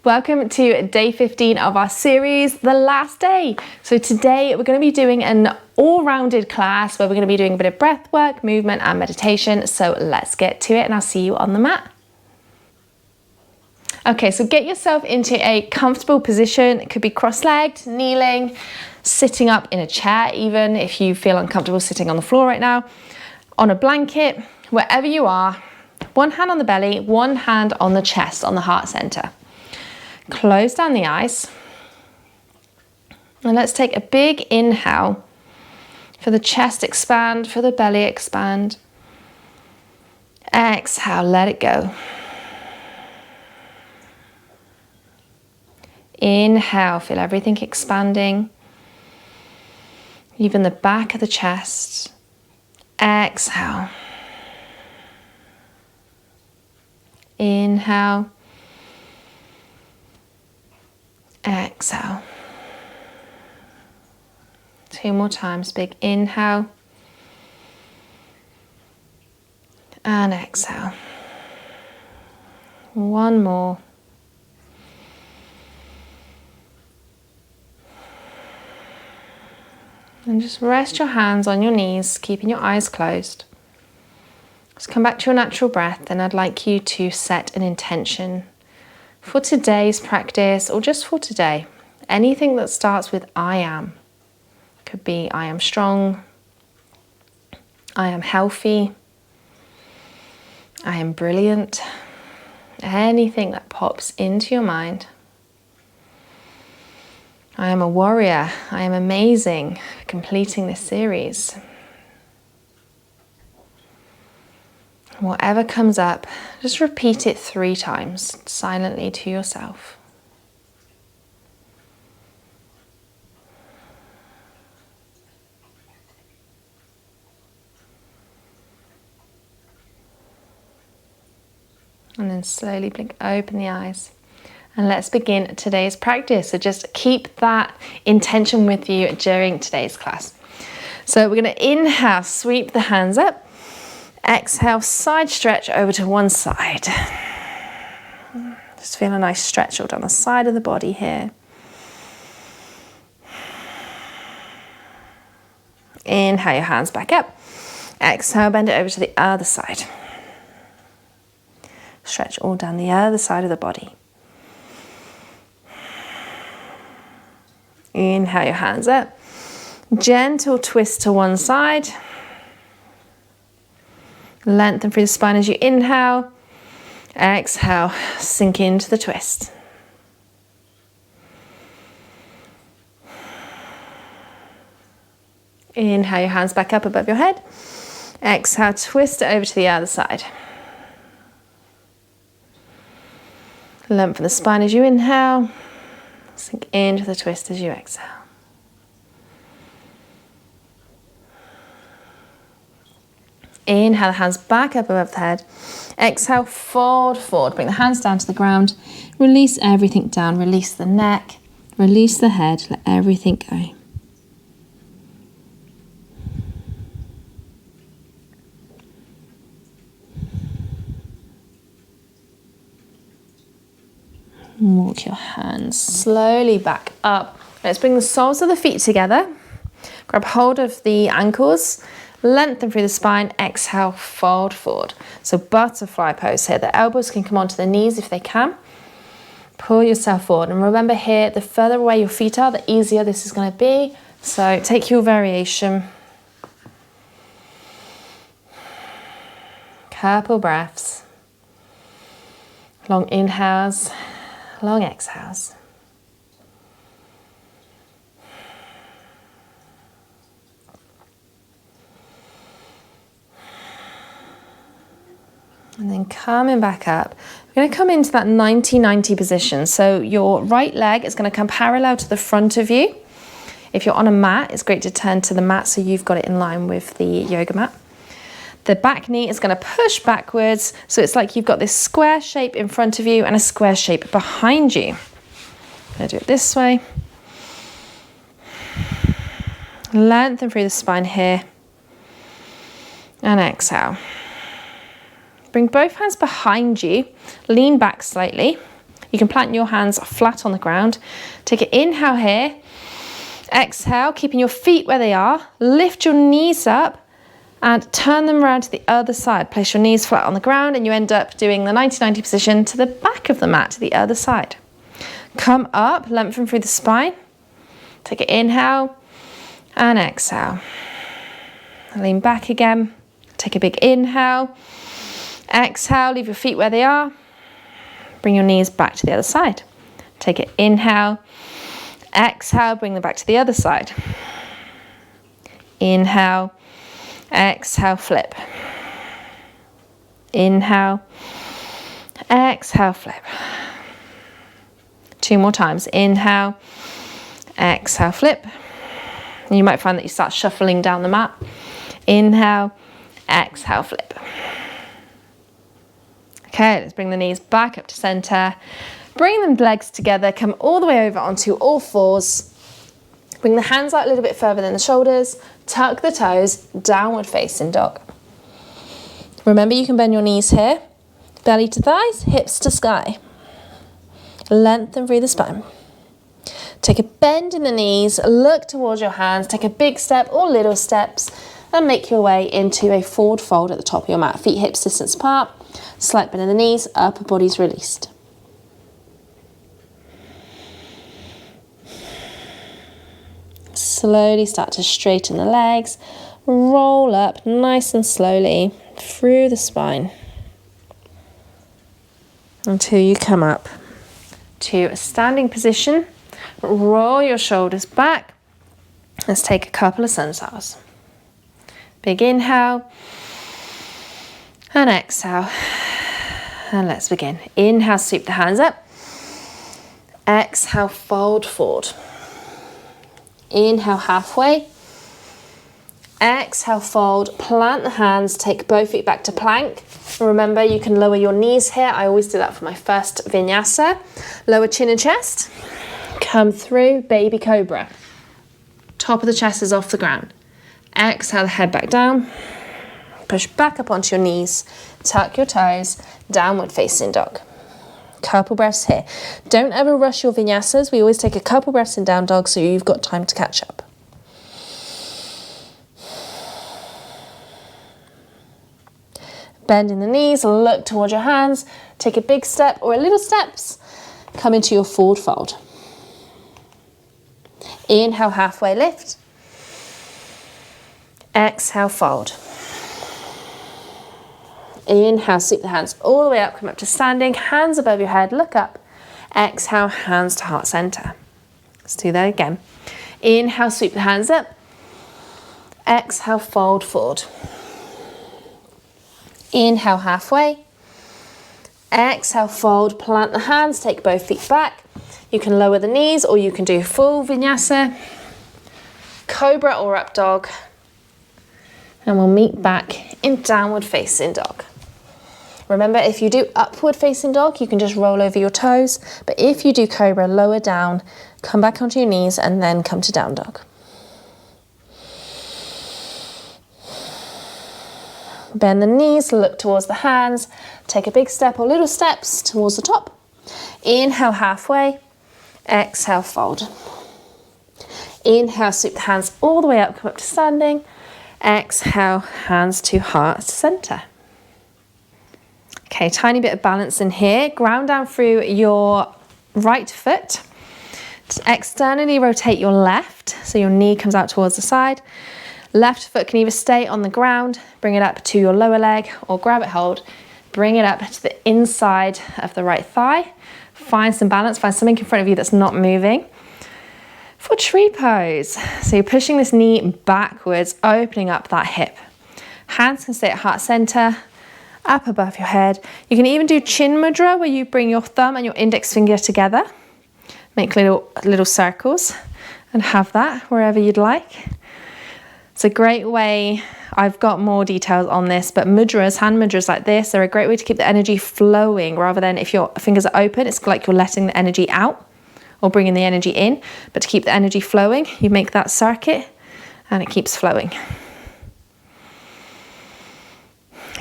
Welcome to day 15 of our series, the last day. So today we're going to be doing an all-rounded class where we're going to be doing a bit of breath work, movement and meditation. So let's get to it and I'll see you on the mat. Okay, so get yourself into a comfortable position. It could be cross-legged, kneeling, sitting up in a chair, even if you feel uncomfortable sitting on the floor right now, on a blanket, wherever you are. One hand on the belly, one hand on the chest, on the heart center. Close down the eyes. And let's take a big inhale. For the chest expand, for the belly expand. Exhale, let it go. Inhale, feel everything expanding. Even the back of the chest. Exhale. Inhale. Exhale. 2 more times. Big inhale. And exhale. 1 more. And just rest your hands on your knees, keeping your eyes closed. Just come back to your natural breath, and I'd like you to set an intention for today's practice, or just for today. Anything that starts with I am. Could be I am strong, I am healthy, I am brilliant. Anything that pops into your mind. I am a warrior, I am amazing, completing this series. Whatever comes up, just repeat it 3 times, silently to yourself. And then slowly blink open the eyes. And let's begin today's practice. So just keep that intention with you during today's class. So we're going to inhale, sweep the hands up. Exhale, side stretch over to one side. Just feel a nice stretch all down the side of the body here. Inhale your hands back up. Exhale, bend it over to the other side. Stretch all down the other side of the body. Inhale your hands up. Gentle twist to one side. Lengthen through the spine as you inhale. Exhale, sink into the twist. Inhale your hands back up above your head. Exhale, twist it over to the other side. Lengthen the spine as you inhale. Sink into the twist as you exhale. Inhale the hands back up above the head. Exhale, fold forward. Bring the hands down to the ground. Release everything down. Release the neck. Release the head. Let everything go. Walk your hands slowly back up. Let's bring the soles of the feet together. Grab hold of the ankles. Lengthen through the spine. Exhale, fold forward. So butterfly pose here. The elbows can come onto the knees if they can. Pull yourself forward. And remember here, the further away your feet are, the easier this is going to be. So take your variation. Couple breaths. Long inhales. Long exhales. And then coming back up, we're going to come into that 90-90 position. So your right leg is going to come parallel to the front of you. If you're on a mat, it's great to turn to the mat so you've got it in line with the yoga mat. The back knee is going to push backwards. So it's like you've got this square shape in front of you and a square shape behind you. I'm going to do it this way. Lengthen through the spine here. And exhale. Bring both hands behind you. Lean back slightly. You can plant your hands flat on the ground. Take an inhale here. Exhale, keeping your feet where they are. Lift your knees up and turn them around to the other side. Place your knees flat on the ground and you end up doing the 90-90 position to the back of the mat, to the other side. Come up, lengthen through the spine. Take an inhale and exhale. Lean back again. Take a big inhale. Exhale, leave your feet where they are. Bring your knees back to the other side. Take an inhale. Exhale, bring them back to the other side. Inhale. Exhale, flip. Inhale. Exhale, flip. 2 more times. Inhale. Exhale, flip. And you might find that you start shuffling down the mat. Inhale. Exhale, flip. Okay, let's bring the knees back up to center. Bring the legs together, come all the way over onto all fours. Bring the hands out a little bit further than the shoulders. Tuck the toes, downward facing dog. Remember, you can bend your knees here. Belly to thighs, hips to sky. Lengthen through the spine. Take a bend in the knees, look towards your hands, take a big step or little steps and make your way into a forward fold at the top of your mat. Feet hips distance apart, slight bend in the knees, upper body's released. Slowly start to straighten the legs, roll up nice and slowly through the spine until you come up to a standing position. Roll your shoulders back. Let's take a couple of sunflowers. Big inhale and exhale. And let's begin. Inhale, sweep the hands up. Exhale, fold forward. Inhale, halfway. Exhale, fold. Plant the hands. Take both feet back to plank. Remember, you can lower your knees here. I always do that for my first vinyasa. Lower chin and chest. Come through, baby cobra. Top of the chest is off the ground. Exhale, head back down. Push back up onto your knees. Tuck your toes. Downward facing dog. Couple breaths here. Don't ever rush your vinyasas. We always take a couple breaths in down dog so you've got time to catch up. Bend in the knees, look towards your hands. Take a big step or a little steps. Come into your forward fold. Inhale, halfway lift. Exhale, fold. Inhale, sweep the hands all the way up, come up to standing, hands above your head, look up. Exhale, hands to heart center. Let's do that again. Inhale, sweep the hands up. Exhale, fold forward. Inhale, halfway. Exhale, fold, plant the hands, take both feet back. You can lower the knees or you can do full vinyasa, cobra or up dog. And we'll meet back in downward facing dog. Remember, if you do upward facing dog, you can just roll over your toes. But if you do cobra, lower down, come back onto your knees and then come to down dog. Bend the knees, look towards the hands. Take a big step or little steps towards the top. Inhale, halfway. Exhale, fold. Inhale, sweep the hands all the way up, come up to standing. Exhale, hands to heart center. Okay, tiny bit of balance in here. Ground down through your right foot. Just externally rotate your left, so your knee comes out towards the side. Left foot can either stay on the ground, bring it up to your lower leg, or grab it, hold, bring it up to the inside of the right thigh. Find some balance, find something in front of you that's not moving. For tree pose, so you're pushing this knee backwards, opening up that hip. Hands can stay at heart center, up above your head. You can even do chin mudra, where you bring your thumb and your index finger together. Make little circles and have that wherever you'd like. It's a great way. I've got more details on this, but mudras, hand mudras like this, are a great way to keep the energy flowing rather than if your fingers are open, it's like you're letting the energy out or bringing the energy in. But to keep the energy flowing, you make that circuit and it keeps flowing.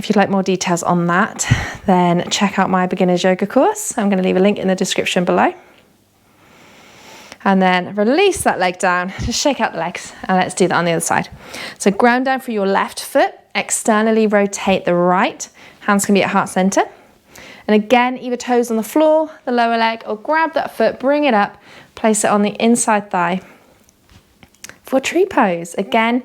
If you'd like more details on that, then check out my beginner's yoga course. I'm going to leave a link in the description below. And then release that leg down, just shake out the legs, and let's do that on the other side. So ground down for your left foot, externally rotate the right, hands can be at heart center. And again, either toes on the floor, the lower leg, or grab that foot, bring it up, place it on the inside thigh for tree pose. Again,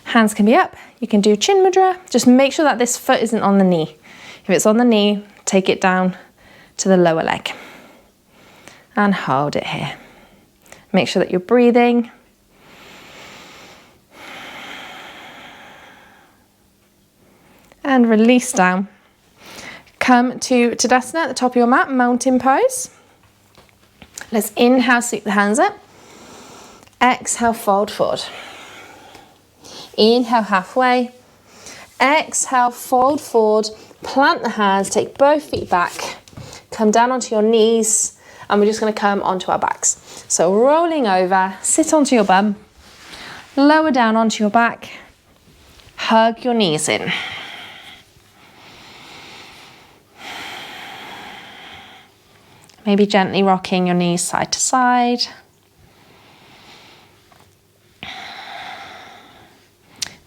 hands can be up, you can do chin mudra, just make sure that this foot isn't on the knee. If it's on the knee, take it down to the lower leg and hold it here. Make sure that you're breathing. And release down. Come to Tadasana at the top of your mat, mountain pose. Let's inhale, sweep the hands up. Exhale, fold forward. Inhale, halfway. Exhale, fold forward. Plant the hands, take both feet back. Come down onto your knees. And we're just going to come onto our backs. So rolling over, sit onto your bum, lower down onto your back, hug your knees in. Maybe gently rocking your knees side to side.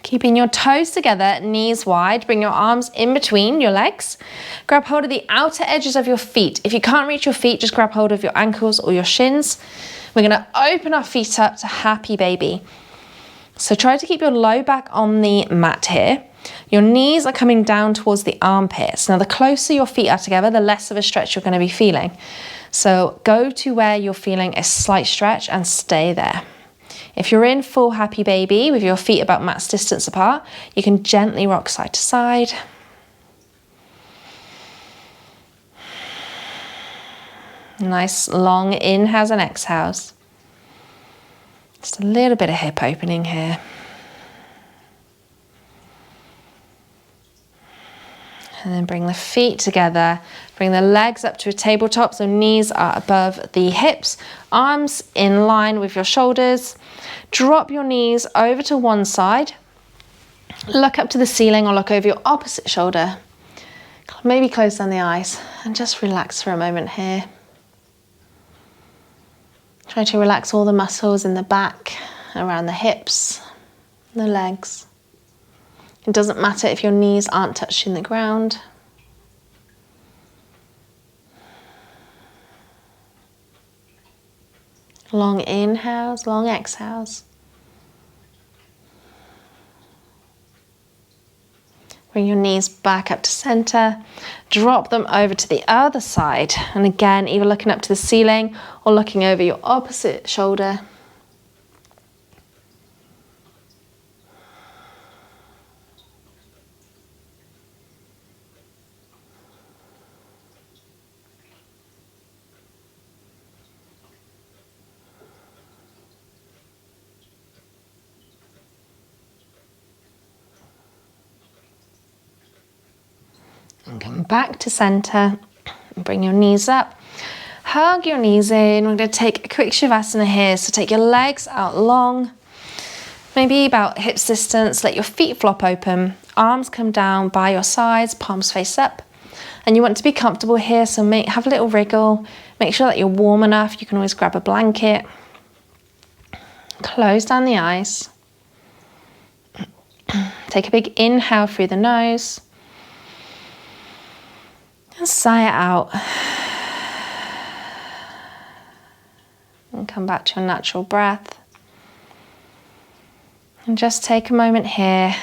Keeping your toes together, knees wide, bring your arms in between your legs. Grab hold of the outer edges of your feet. If you can't reach your feet, just grab hold of your ankles or your shins. We're gonna open our feet up to happy baby. So try to keep your low back on the mat here. Your knees are coming down towards the armpits. Now the closer your feet are together, the less of a stretch you're gonna be feeling. So go to where you're feeling a slight stretch and stay there. If you're in full happy baby with your feet about mat's distance apart, you can gently rock side to side. Nice long inhales and exhales. Just a little bit of hip opening here. And then bring the feet together, bring the legs up to a tabletop so knees are above the hips, arms in line with your shoulders. Drop your knees over to one side, look up to the ceiling or look over your opposite shoulder. Maybe close down the eyes and just relax for a moment here. Try to relax all the muscles in the back, around the hips, the legs. It doesn't matter if your knees aren't touching the ground. Long inhales, long exhales. Bring your knees back up to center. Drop them over to the other side. And again, either looking up to the ceiling or looking over your opposite shoulder. And come back to center and bring your knees up. Hug your knees in. We're going to take a quick Shavasana here. So take your legs out long, maybe about hips distance. Let your feet flop open. Arms come down by your sides, palms face up. And you want to be comfortable here, so have a little wriggle. Make sure that you're warm enough. You can always grab a blanket. Close down the eyes. Take a big inhale through the nose. And sigh it out. And come back to your natural breath. And just take a moment here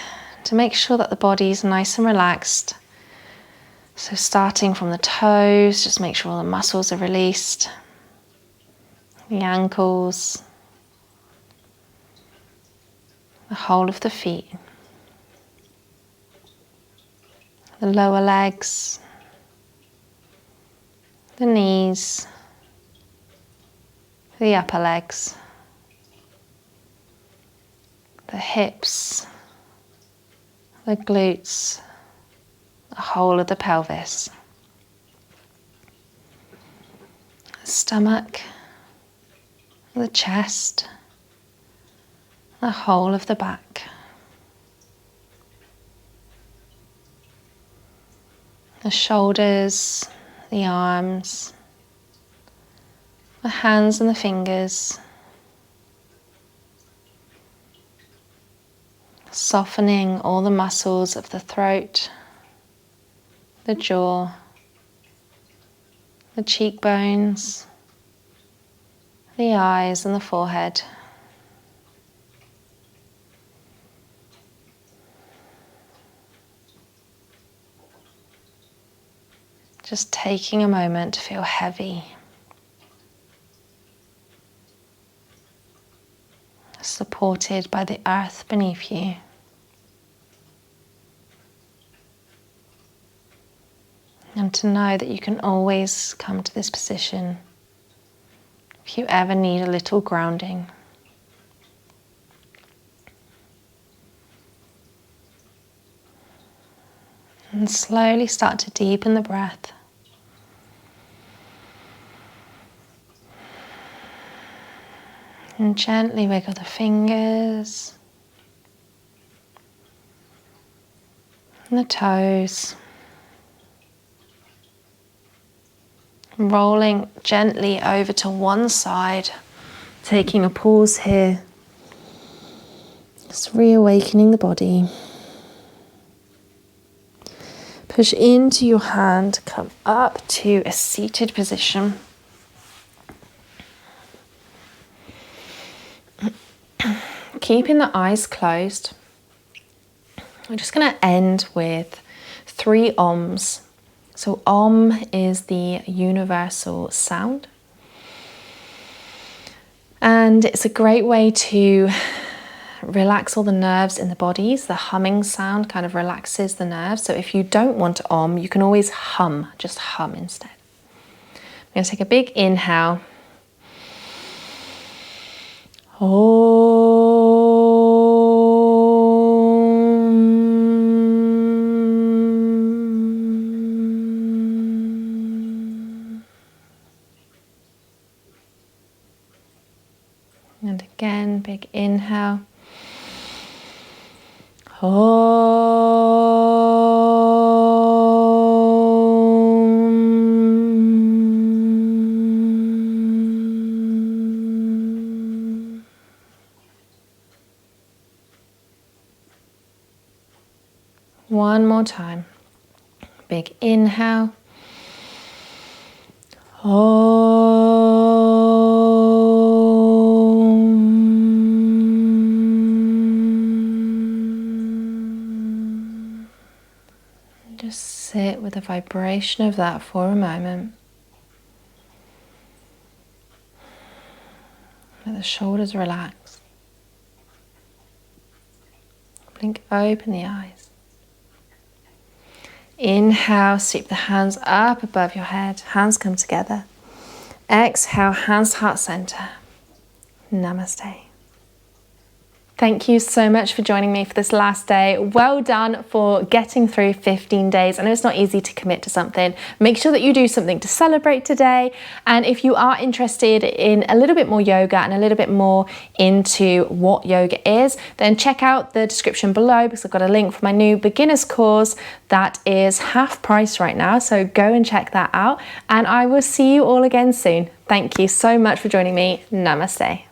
to make sure that the body is nice and relaxed. So starting from the toes, just make sure all the muscles are released. The ankles. The whole of the feet. The lower legs. The knees, the upper legs, the hips, the glutes, the whole of the pelvis, the stomach, the chest, the whole of the back. The shoulders, the arms, the hands and the fingers. Softening all the muscles of the throat, the jaw, the cheekbones, the eyes and the forehead. Just taking a moment to feel heavy. Supported by the earth beneath you. And to know that you can always come to this position if you ever need a little grounding. And slowly start to deepen the breath. And gently wiggle the fingers and the toes. Rolling gently over to one side, taking a pause here, just reawakening the body. Push into your hand, come up to a seated position. Keeping the eyes closed, we're just going to end with 3 ohms. So Om is the universal sound. And it's a great way to relax all the nerves in the bodies. The humming sound kind of relaxes the nerves. So if you don't want Om, you can always hum, just hum instead. I'm going to take a big inhale. And again, big inhale. One more time. Big inhale. Just sit with the vibration of that for a moment. Let the shoulders relax. Blink open the eyes. Inhale, sweep the hands up above your head. Hands come together. Exhale, hands to heart center. Namaste. Thank you so much for joining me for this last day. Well done for getting through 15 days. I know it's not easy to commit to something. Make sure that you do something to celebrate today. And if you are interested in a little bit more yoga and a little bit more into what yoga is, then check out the description below because I've got a link for my new beginner's course that is half price right now. So go and check that out. And I will see you all again soon. Thank you so much for joining me. Namaste.